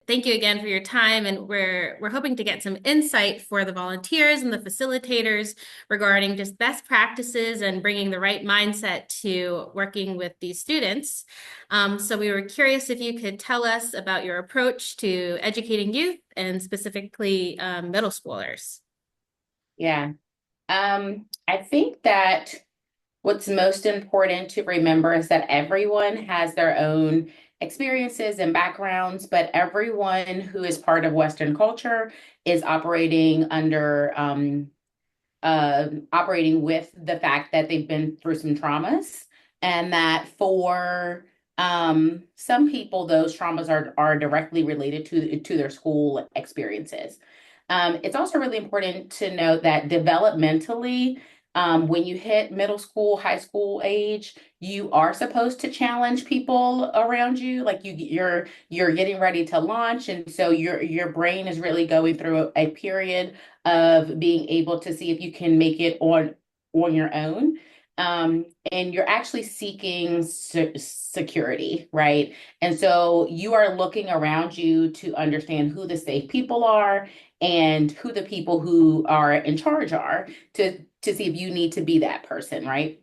thank you again for your time. And we're hoping to get some insight for the volunteers and the facilitators regarding just best practices and bringing the right mindset to working with these students. So we were curious if you could tell us about your approach to educating youth and specifically middle schoolers. Yeah. I think that what's most important to remember is that everyone has their own experiences and backgrounds, but everyone who is part of Western culture is operating with the fact that they've been through some traumas, and that for some people, those traumas are directly related to their school experiences. It's also really important to note that developmentally, when you hit middle school, high school age, you are supposed to challenge people around you. Like you're getting ready to launch, and so your brain is really going through a period of being able to see if you can make it on your own. And you're actually seeking security, right? And so you are looking around you to understand who the safe people are and who the people who are in charge are to see if you need to be that person, right?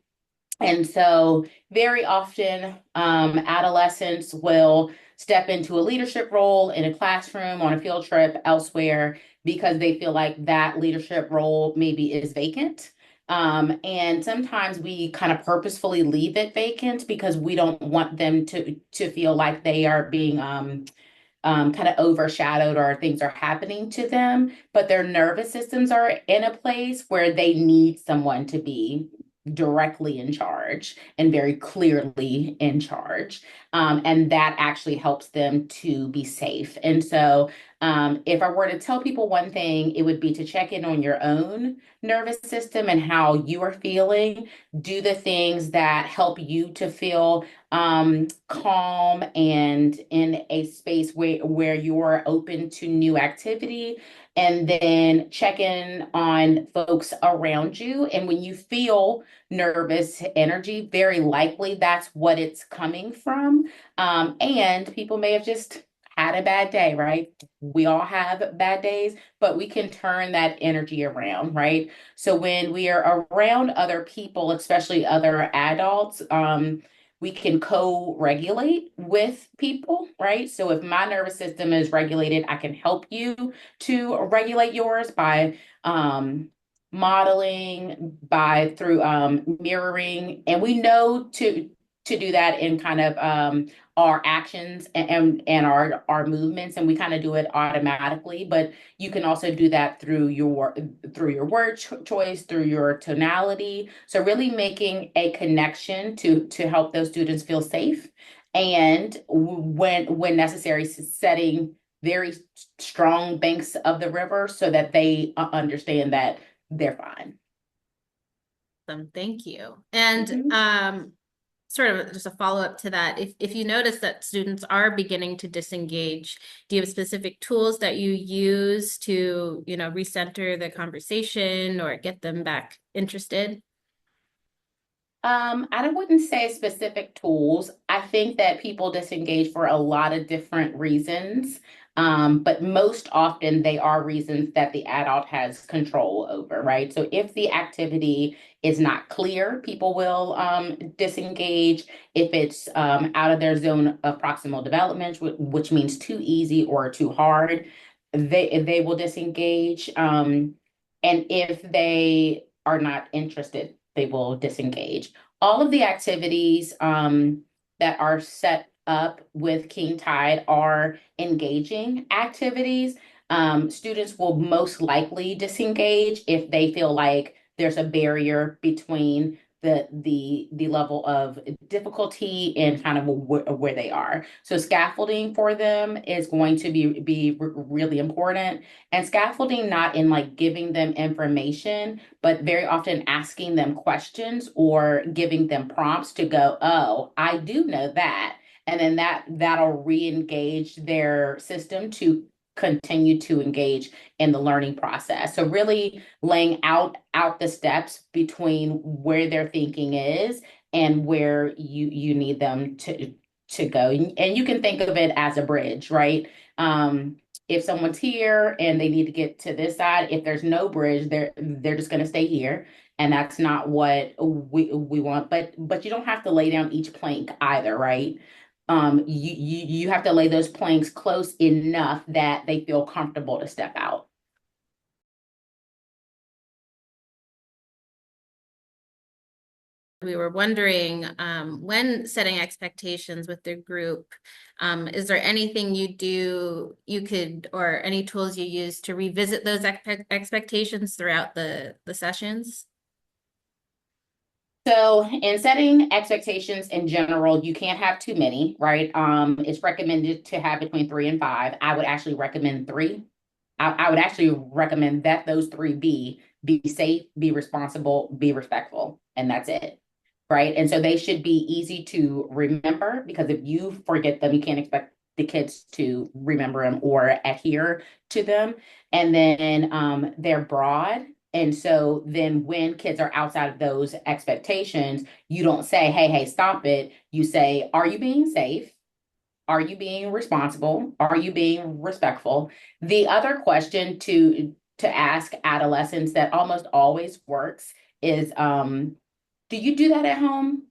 And so, very often, adolescents will step into a leadership role in a classroom, on a field trip, elsewhere, because they feel like that leadership role maybe is vacant. And sometimes we kind of purposefully leave it vacant because we don't want them to feel like they are being kind of overshadowed or things are happening to them, but their nervous systems are in a place where they need someone to be directly in charge and very clearly in charge. And that actually helps them to be safe. And so, if I were to tell people one thing, it would be to check in on your own nervous system and how you are feeling. Do the things that help you to feel calm and in a space where you're open to new activity, and then check in on folks around you. And when you feel nervous energy, very likely that's what it's coming from. And people may have just had a bad day, right? We all have bad days, but we can turn that energy around, right? So when we are around other people, especially other adults, we can co-regulate with people, right? So if my nervous system is regulated, I can help you to regulate yours by modeling, by through mirroring, and we know to do that in kind of our actions and our movements, and we kind of do it automatically. But you can also do that through your word choice, through your tonality. So really making a connection to help those students feel safe, and when necessary, setting very strong banks of the river so that they understand that they're fine. Thank you. And Mhm. sort of just a follow-up to that, if you notice that students are beginning to disengage, do you have specific tools that you use to, recenter the conversation or get them back interested? I wouldn't say specific tools. I think that people disengage for a lot of different reasons, but most often they are reasons that the adult has control over, right? So if the activity is not clear, people will disengage. If it's out of their zone of proximal development, which means too easy or too hard, they will disengage. And if they are not interested, they will disengage. All of the activities that are set up with King Tide are engaging activities. Students will most likely disengage if they feel like there's a barrier between the level of difficulty and kind of where they are. So scaffolding for them is going to be really important. And scaffolding not in like giving them information, but very often asking them questions or giving them prompts to go, oh, I do know that. And then that'll re-engage their system to continue to engage in the learning process. So really laying out the steps between where their thinking is and where you need them to go. And you can think of it as a bridge, right? If someone's here and they need to get to this side, if there's no bridge, they're just going to stay here, and that's not what we want. But you don't have to lay down each plank either, right? You have to lay those planks close enough that they feel comfortable to step out. We were wondering, when setting expectations with the group, is there anything you could, or any tools you use to revisit those expectations throughout the sessions? So in setting expectations in general, you can't have too many, right? It's recommended to have between 3 and 5. I would actually recommend 3. I would actually recommend that those 3 be safe, be responsible, be respectful, and that's it. Right. And so they should be easy to remember, because if you forget them, you can't expect the kids to remember them or adhere to them. And then they're broad. And so then when kids are outside of those expectations, you don't say, hey, hey, stop it. You say, are you being safe? Are you being responsible? Are you being respectful? The other question to ask adolescents that almost always works is, do you do that at home?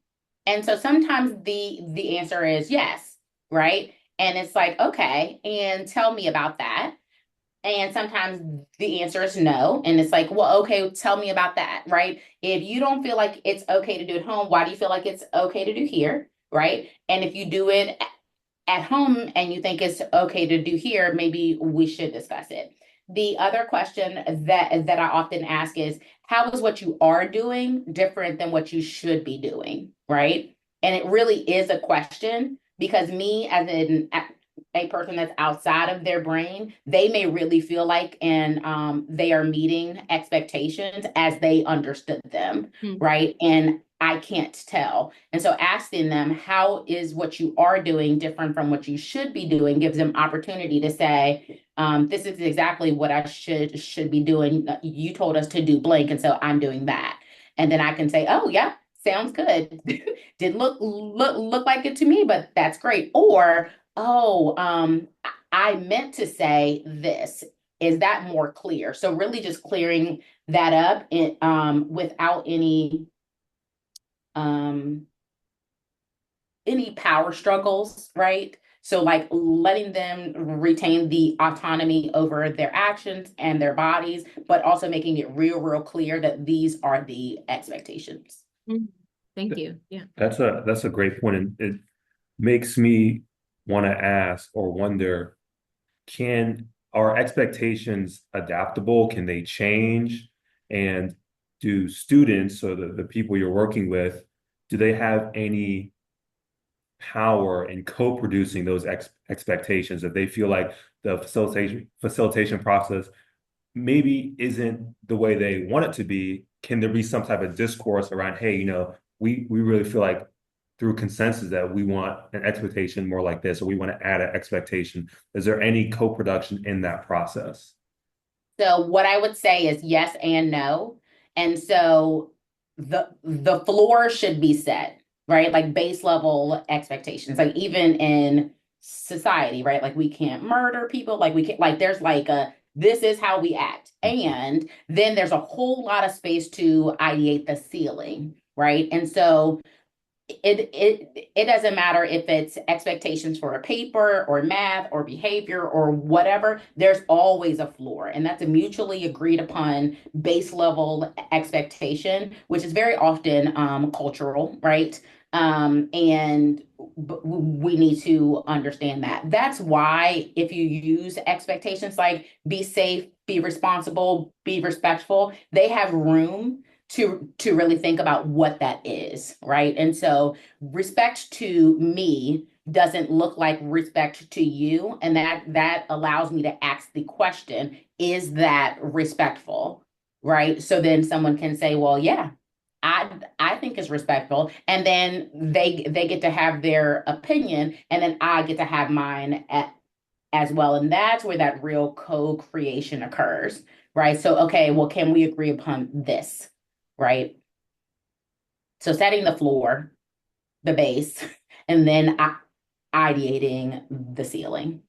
And so sometimes the answer is yes, right? And it's like, okay, and tell me about that. And sometimes the answer is no. And it's like, well, okay, tell me about that, right? If you don't feel like it's okay to do at home, why do you feel like it's okay to do here? Right. And if you do it at home and you think it's okay to do here, maybe we should discuss it. The other question that I often ask is, how is what you are doing different than what you should be doing, right? And it really is a question, because me as a person that's outside of their brain, they may really feel like and they are meeting expectations as they understood them, Hmm. right? And I can't tell. And so asking them, how is what you are doing different from what you should be doing, gives them opportunity to say, this is exactly what I should be doing. You told us to do blank, and so I'm doing that. And then I can say, oh yeah, sounds good. Didn't look like it to me, but that's great. Or, oh, I meant to say this. Is that more clear? So really just clearing that up without um, any power struggles, right? So like letting them retain the autonomy over their actions and their bodies, but also making it real clear that these are the expectations. Mhm. Thank you. Yeah. That's a great point, and it makes me want to ask or wonder, can are expectations adaptable? Can they change? And do students, so the people you're working with, do they have any power in co-producing those expectations? If they feel like the facilitation process maybe isn't the way they want it to be, can there be some type of discourse around, hey, we really feel like through consensus that we want an expectation more like this, or we want to add an expectation? Is there any co-production in that process? So what I would say is yes and no. And so the floor should be set, right? Like base level expectations. Like even in society, right? Like we can't murder people, like we can't, like there's like a this is how we act. And then there's a whole lot of space to ideate the ceiling, right? And so it doesn't matter if it's expectations for a paper or math or behavior or whatever. There's always a floor, and that's a mutually agreed upon base level expectation, which is very often cultural, right? And we need to understand that. That's why if you use expectations like be safe, be responsible, be respectful, they have room to really think about what that is, right? And so respect to me doesn't look like respect to you, and that allows me to ask the question, is that respectful? Right? So then someone can say, well, yeah, I think it's respectful, and then they get to have their opinion, and then I get to have mine as well. And that's where that real co-creation occurs, right? So, okay, well, can we agree upon this, right? So setting the floor, the base, and then ideating the ceiling.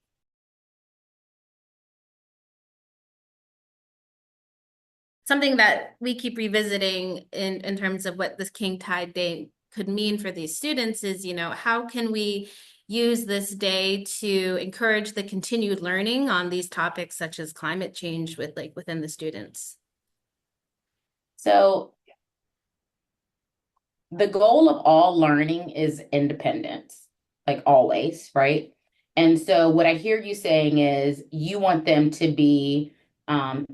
Something that we keep revisiting in terms of what this King Tide Day could mean for these students is, how can we use this day to encourage the continued learning on these topics such as climate change within the students? So the goal of all learning is independence, like always, right? And so what I hear you saying is you want them to be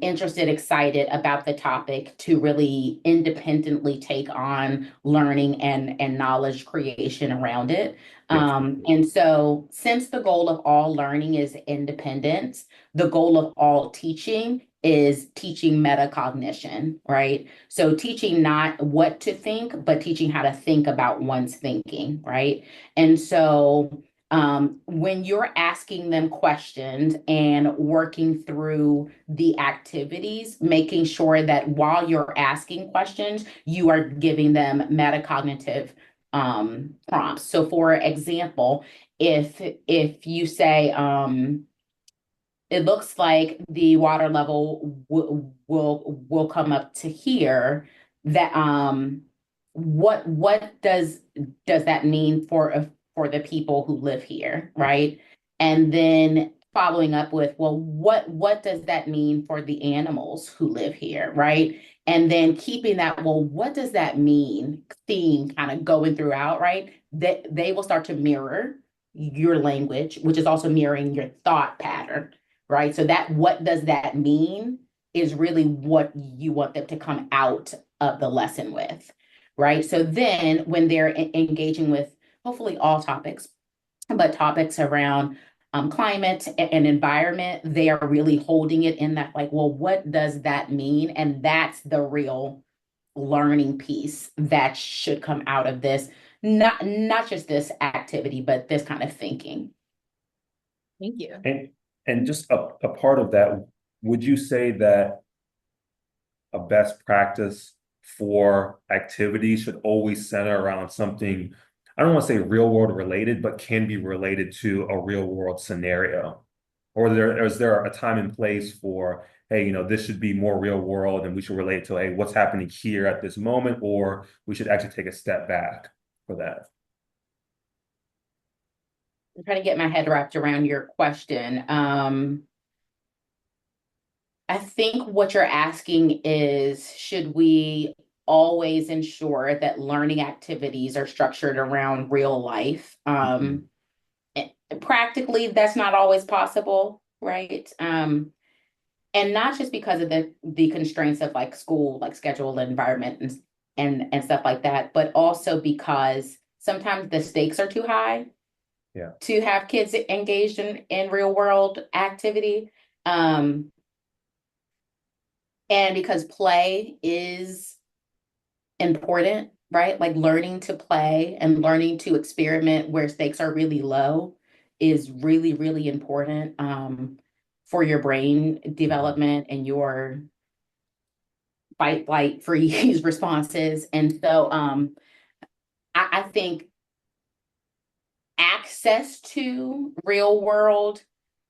interested, excited about the topic to really independently take on learning and knowledge creation around it. Yes. And so since the goal of all learning is independence, the goal of all teaching is teaching metacognition, right? So teaching not what to think, but teaching how to think about one's thinking, right? And so when you're asking them questions and working through the activities, making sure that while you're asking questions, you are giving them metacognitive prompts. So for example, if you say, it looks like the water level will come up to here. That what does that mean for the people who live here, right? And then following up with, well, what does that mean for the animals who live here, right? And then keeping that, well, what does that mean? Theme kind of going throughout, right? That they will start to mirror your language, which is also mirroring your thought pattern, right? So that what does that mean is really what you want them to come out of the lesson with, right? So then when they're engaging with hopefully all topics, but topics around climate and environment, they are really holding it in that like, well, what does that mean? And that's the real learning piece that should come out of this, not just this activity, but this kind of thinking. Thank you. And just a part of that, would you say that a best practice for activities should always center around something, I don't want to say real world related, but can be related to a real world scenario? Or is there a time and place for, hey, this should be more real world and we should relate to, hey, what's happening here at this moment, or we should actually take a step back for that? I'm trying to get my head wrapped around your question. I think what you're asking is, should we always ensure that learning activities are structured around real life? Mhm. Practically, that's not always possible, right? And not just because of the constraints of like school, like schedule, environment, and stuff like that, but also because sometimes the stakes are too high Yeah. to have kids engaged in real world activity. Um, and because play is important, right? Like learning to play and learning to experiment where stakes are really low is really, really important for your brain Mhm. development and your fight, flight, freeze responses. And so I think access to real world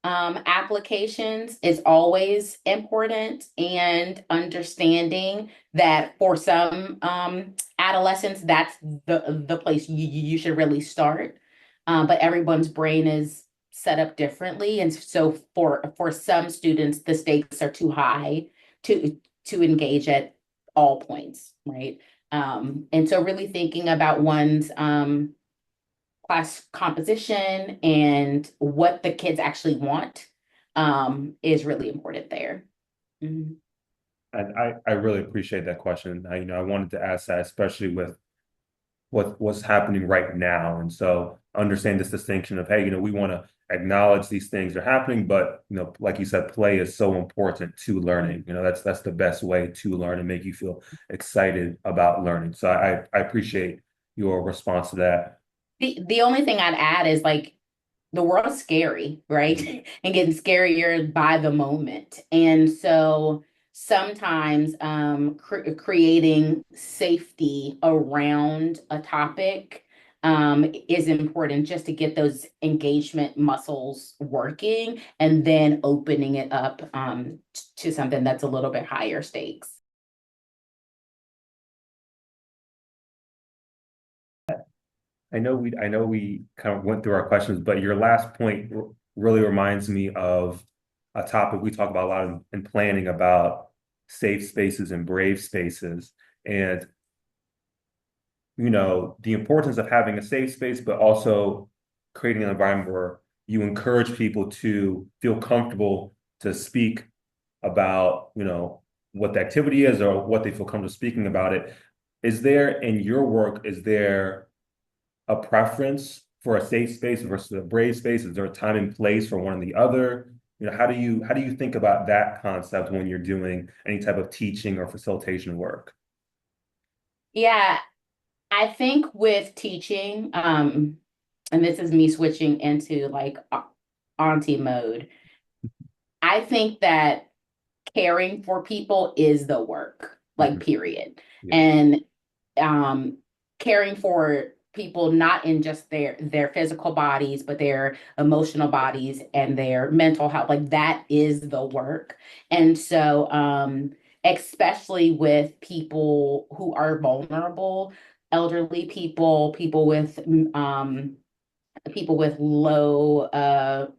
applications is always important, and understanding that for some adolescents, that's the place you should really start. But everyone's brain is set up differently. And so for some students, the stakes are too high to engage at all points, right? And so really thinking about one's class composition and what the kids actually want is really important there. Mhm. And I really appreciate that question. I wanted to ask that, especially with what's happening right now. And so understand this distinction of, hey, we want to acknowledge these things are happening, but like you said, play is so important to learning. That's the best way to learn and make you feel excited about learning. So I appreciate your response to that. The only thing I'd add is like the world's scary, right? And getting scarier by the moment. And so sometimes creating safety around a topic is important just to get those engagement muscles working and then opening it up to something that's a little bit higher stakes. I know we kind of went through our questions, but your last point really reminds me of a topic we talk about a lot in planning about safe spaces and brave spaces. And, you know, the importance of having a safe space, but also creating an environment where you encourage people to feel comfortable to speak about, you know, what the activity is or what they feel comfortable speaking about it. Is there in your work, is there a preference for a safe space versus a brave space? Is there a time and place for one or the other? You know, how do you think about that concept when you're doing any type of teaching or facilitation work? Yeah, I think with teaching, and this is me switching into like auntie mode, I think that caring for people is the work, like Mhm. period. Yeah. And um caring for people not in just their physical bodies, but their emotional bodies and their mental health, like that is the work. And so especially with people who are vulnerable, elderly people, people with low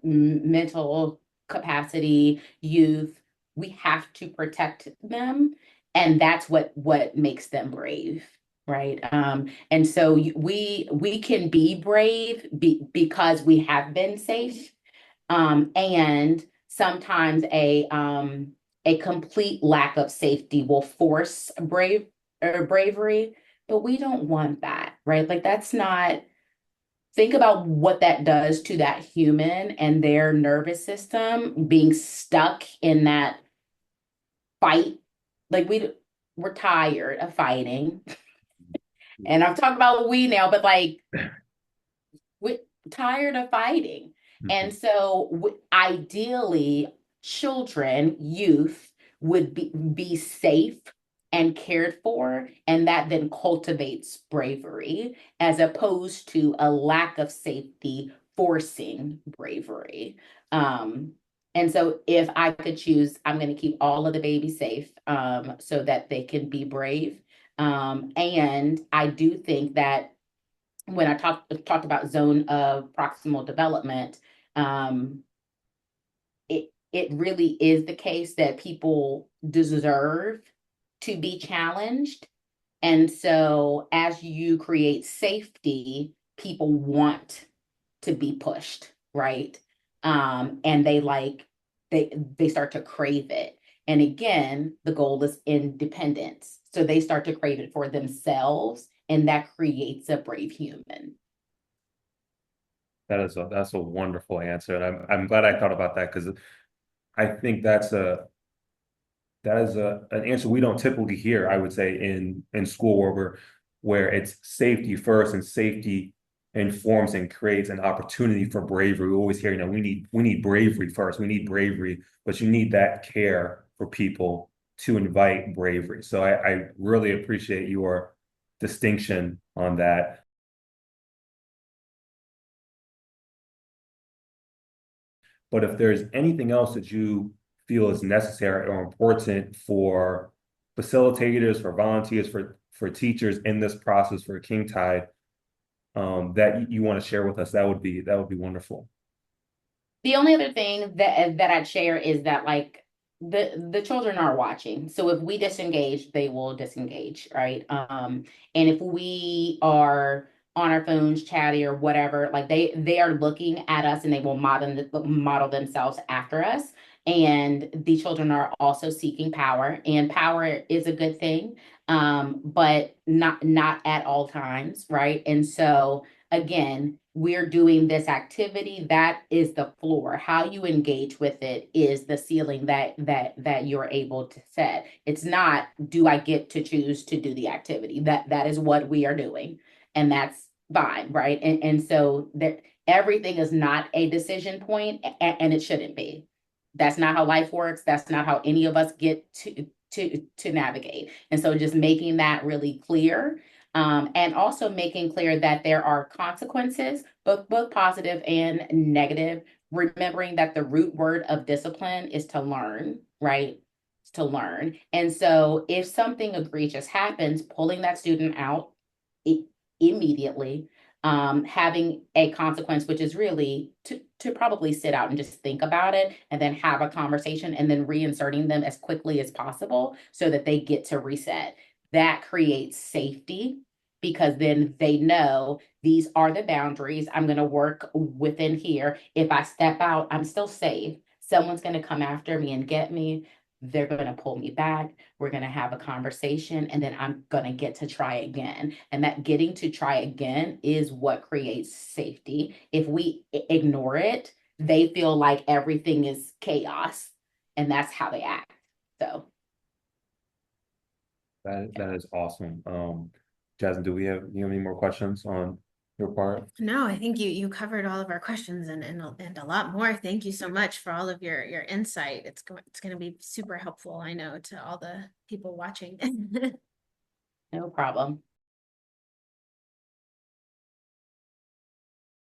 mental capacity, youth, we have to protect them, and that's what makes them brave, right? And so we can be brave because we have been safe, and sometimes a complete lack of safety will force bravery, but we don't want that, right? Like that's not, think about what that does to that human and their nervous system being stuck in that fight. Like we're tired of fighting. And I'm talking about we now, but like we're tired of fighting. And Mhm. so ideally, children, youth would be safe and cared for, and that then cultivates bravery as opposed to a lack of safety forcing bravery. Um, and so if I could choose, I'm going to keep all of the babies safe so that they can be brave. And I do think that when I talked about zone of proximal development, um, it really is the case that people deserve to be challenged. And so as you create safety, people want to be pushed, right? And they start to crave it. And again, the goal is independence. So they start to crave it for themselves, and that creates a brave human. That's a wonderful answer. And I'm glad I thought about that because I think that is an answer we don't typically hear, I would say, in school where it's safety first and safety informs and creates an opportunity for bravery. We always hear, you know, we need bravery first. We need bravery, but you need that care for people to invite bravery. So I really appreciate your distinction on that. But if there's anything else that you feel is necessary or important for facilitators, for volunteers, for teachers in this process for King Tide, that you want to share with us, that would be wonderful. The only other thing that I'd share is that like the children are watching. So if we disengage, they will disengage, right? And if we are on our phones, chatty or whatever, like they are looking at us and they will model themselves after us. And the children are also seeking power, and power is a good thing, but not at all times, right? And so again, we're doing this activity, that is the floor. How you engage with it is the ceiling that you're able to set. It's not, do I get to choose to do the activity? That is what we are doing, and that's fine, right? And so that everything is not a decision point, and it shouldn't be. That's not how life works. That's not how any of us get to navigate. And so just making that really clear, And also making clear that there are consequences, both positive and negative, remembering that the root word of discipline is to learn, right? It's to learn. And so if something egregious happens, pulling that student out immediately, having a consequence, which is really to probably sit out and just think about it and then have a conversation and then reinserting them as quickly as possible so that they get to reset. That creates safety because then they know these are the boundaries. I'm going to work within here. If I step out, I'm still safe. Someone's going to come after me and get me. They're going to pull me back. We're going to have a conversation, and then I'm going to get to try again. And that getting to try again is what creates safety. If we ignore it, they feel like everything is chaos, and that's how they act. So That is awesome. Jasmine, do you have any more questions on your part? No, I think you covered all of our questions and a lot more. Thank you so much for all of your insight. It's going to be super helpful, I know, to all the people watching. no problem.